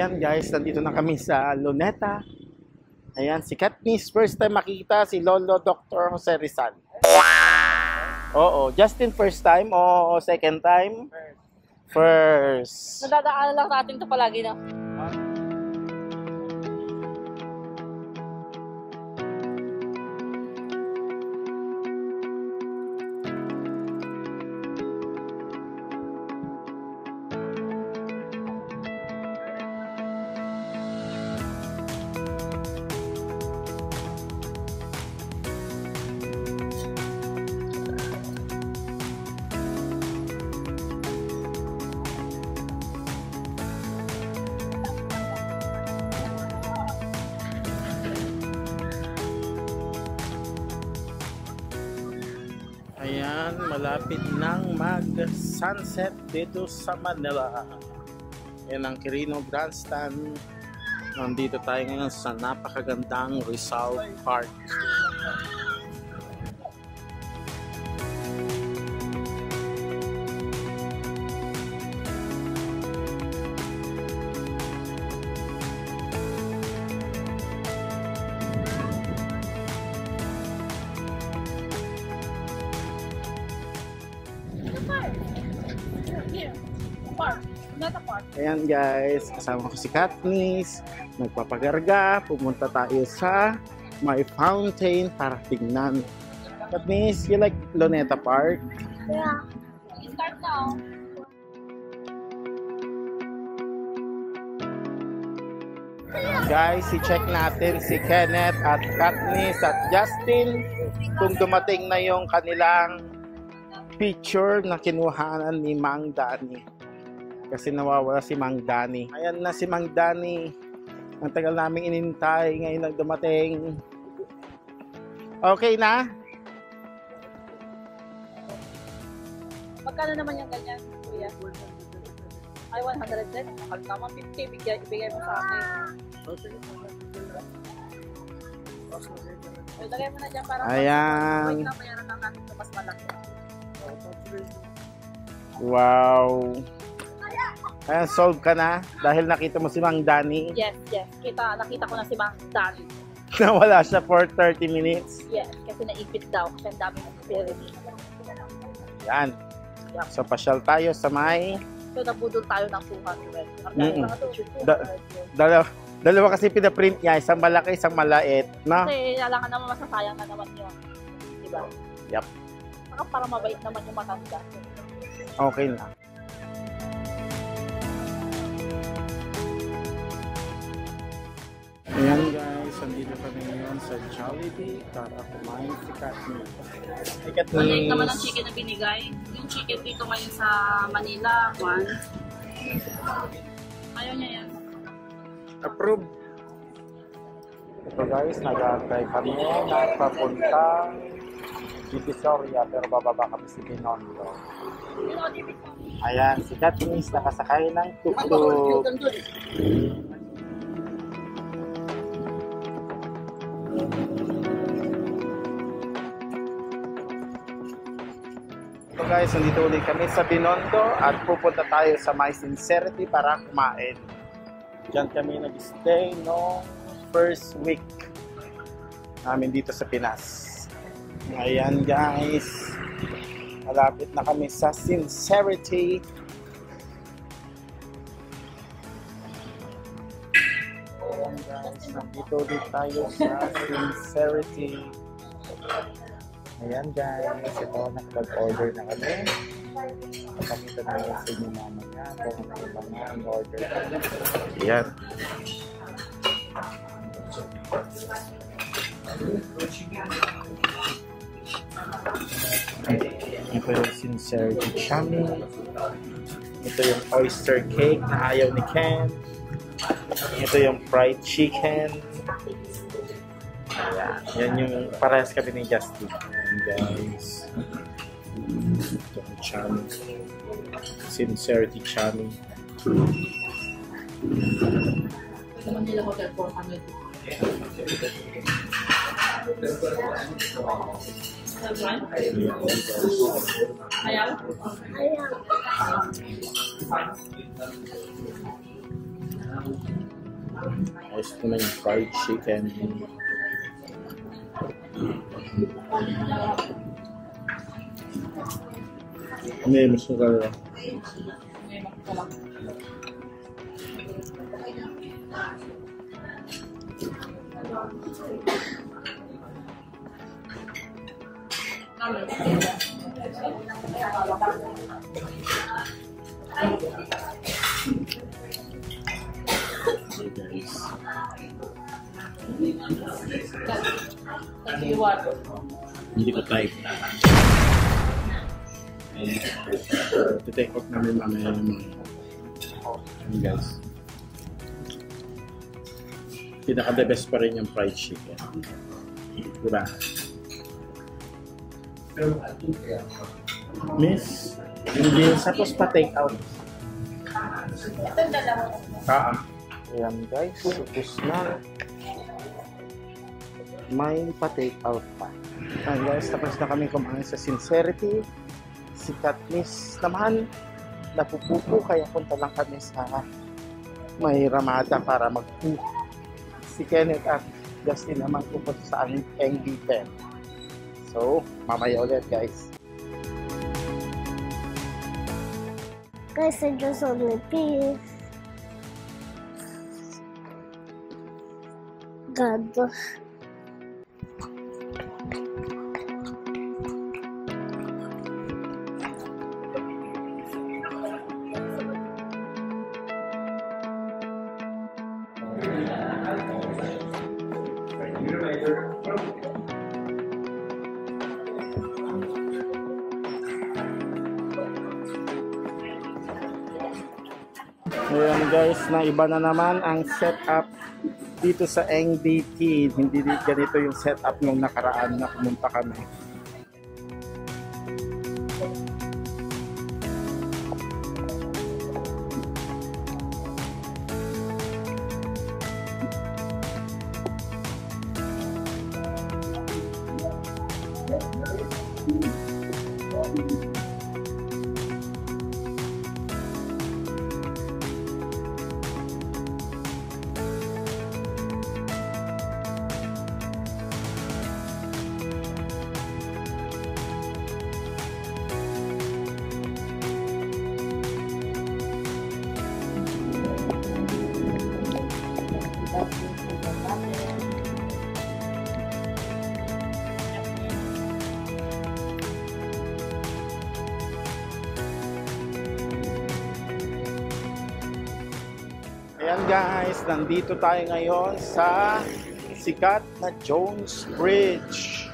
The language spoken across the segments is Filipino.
Ayan guys, nandito na kami sa Luneta. Ayan, si Katniss. First time makita si Lolo Dr. Jose Rizal. Oo, Justin first time o second time? First. Nadadaanan lang natin ito palagi na. Ayan, malapit nang mag-sunset dito sa Manila. Ayan ang Quirino Grandstand. Nandito tayo ngayon sa napakagandang Rizal Park. Ayan guys, kasama ko si Katniss. Nagpapagarga, pumunta tayo sa may fountain para tingnan. Katniss, you like Luneta Park? Yeah. Start now. Guys, i-check natin si Kenneth at Katniss at Justin kung dumating na yung kanilang picture na kinuhanan ni Mang Dani. Kasi nawawala si Mang Dani. Ayan na si Mang Dani. Ang tagal namin inintay, ngayon lang dumating. Okay na? Magkano naman yung ganyan, kuya? Ay, 100 din. Mahal naman, 50. Ibigay mo sa akin. Ilagay mo na dyan para ayan. Bayaran lang natin ito mas malaki. Wow. Ayan, solve ka na dahil nakita mo si Mang Dani. Yes. Nakita ko na si Mang Dani. Nawala siya for 30 minutes. Yes, kasi naipit daw. Kasi ang dami ng pyramid. Yan. So, pasyal tayo sa may... So, nabudol tayo ng 200. Dalawa kasi pinaprint niya. Isang malaki, isang malait. No? Kasi alangan naman masasayang na naman yun. Diba? Yep. Saka para mabait naman yung matanda. Okay na. Ayan guys, andito kami ngayon sa Jollibee para kumain si Katniss. Maliit naman ang chicken na binigay. Yung chicken dito ngayon sa Manila, 1. Ayaw niya yan. Approve. Ito guys, nag-try kami na papuntang Divisoria pero bababa kami sa Binondo. Ayan, si Katniss nakasakay ng tuk-tuk. So guys, nandito ulit kami sa Binondo at pupunta tayo sa My Sincerity para kumain. Diyan kami nag-stay no first week namin dito sa Pinas. Ayan guys, malapit na kami sa Sincerity. Ayan guys, nandito ulit tayo sa Sincerity. Ayan guys, ito nakapag-order na kami. Kapakita na yung sa inyo mamaya kung ano ba nga ang order kami. Ayan. Ito yung Sincerity Chami. Ito yung oyster cake na ayaw ni Ken. Ito yung fried chicken. Ayan. Yan yung parehas kami ni Justin. Ayan guys. Ito yung Chami. Sincerity Chami. Naman nila hotel 400. Ayaw? Ayos naman yung fried chicken. Mas maganda. Okay guys. Hindi ko type. Ito-take out namin mamaya yung mga guys. Pinaka-the best pa rin yung fried chicken. Diba? Miss, hindi. Tapos pa-take out. Itong dalawa. Ayan guys, supos na. May pa-take out pa. Ayan guys, tapos na kami kumain sa Sincerity. Si Katniss naman, napupupo, kaya punta lang kami sa may Ramada para mag-poo. Si Kenneth at Justin naman pupunta sa NB10. So, mamaya ulit guys. Guys, I just only peace. God. Ayan guys, na iba na naman ang setup dito sa NDT. Hindi ganito yung setup nung nakaraan na pumunta kami. Ayan guys, nandito tayo ngayon sa sikat na Jones Bridge.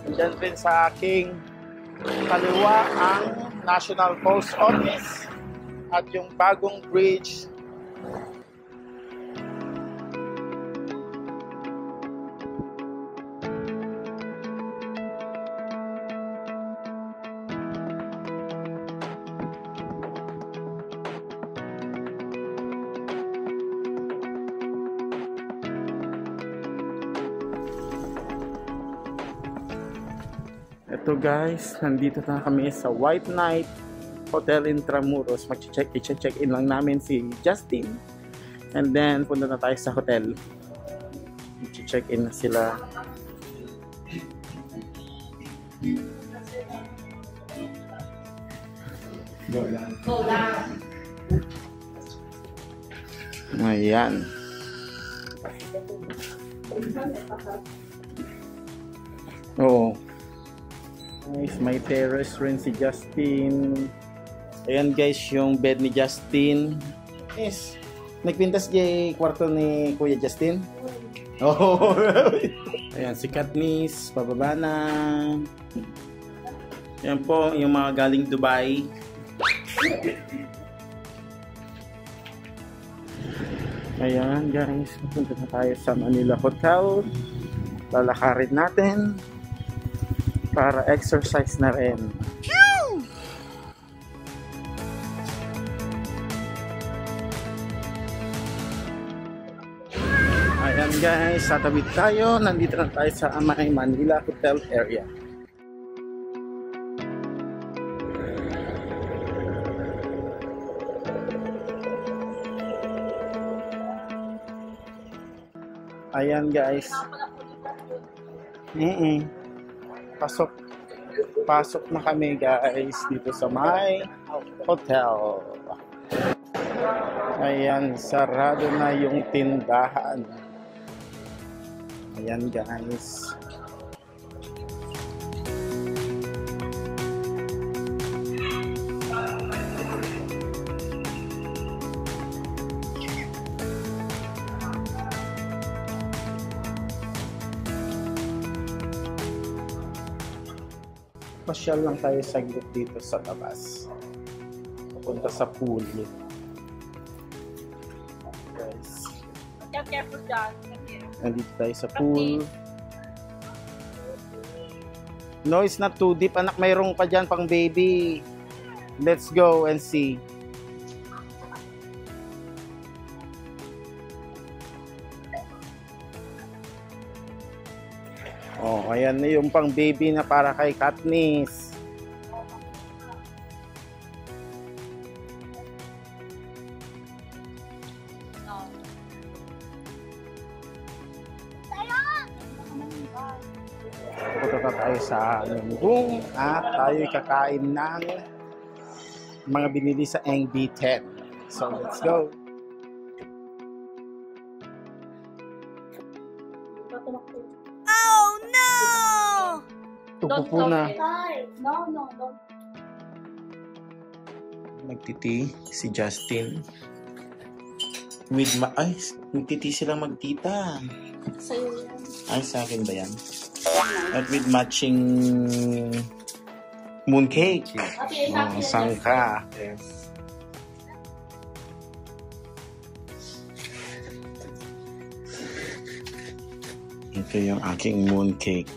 Nandiyan rin sa aking kaliwa ang National Post Office at yung bagong bridge. Ito guys, nandito na kami sa White Knight Hotel Intramuros. I-check-in lang namin si Justin. And then, punta na tayo sa hotel. I-check-in na sila. Go down. Ayan. Oo. Guys, may terrace rin si Justin. Ayan guys, yung bed ni Justin. Yes. Nagpintas di kwarto ni Kuya Justin? Oh. Ayan, si Katniss, pababa na. Ayan po, yung mga galing Dubai. Ayan guys, pupunta na tayo sa Manila Hotel. Lalakarin natin para exercise na rin. Ayan guys, tatawid tayo. Nandito na tayo sa Amay Manila Hotel area. Ayan guys. Pasok. Pasok na kami guys dito sa my hotel. Ayan, sarado na yung tindahan. Ayan guys. Pasyal lang tayo saglit dito sa labas. Pupunta sa pool. Guys. Careful dyan. Nandito tayo sa pool. No, it's not too deep. Anak, mayroong pa dyan pang baby. Let's go and see. Oh, ayan na yung pang baby na para kay Katniss. Pupunta tayo sa room at tayo kakain ng mga binili sa NB10. So, let's go. Oh no! Tupupo na. No, don't. Magtiti si Justin. Ay, magtiti sila magtita. Sa'yo yan. Ay, sa akin ba yan? At with matching mooncake. Oh, sangka. Yes. Ito yung aking mooncake.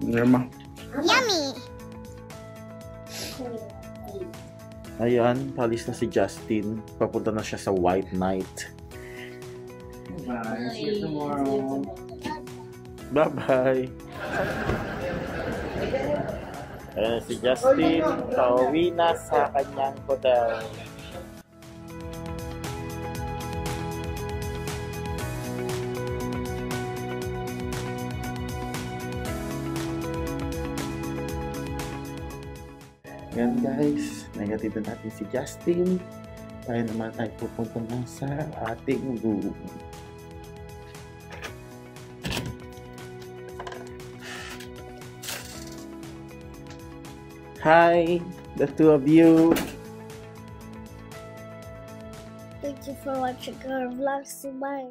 Norma. Yummy! Ayan, palis na si Justin. Papunta na siya sa White Night. Bye. See you tomorrow. Bye-bye. Ayan si Justin. Pauwi na sa kanyang hotel. Ayan guys, negative na natin si Justin. Tayo naman ay pupunta na sa ating room. Hi, the two of you. Thank you for watching our vlogs. Bye.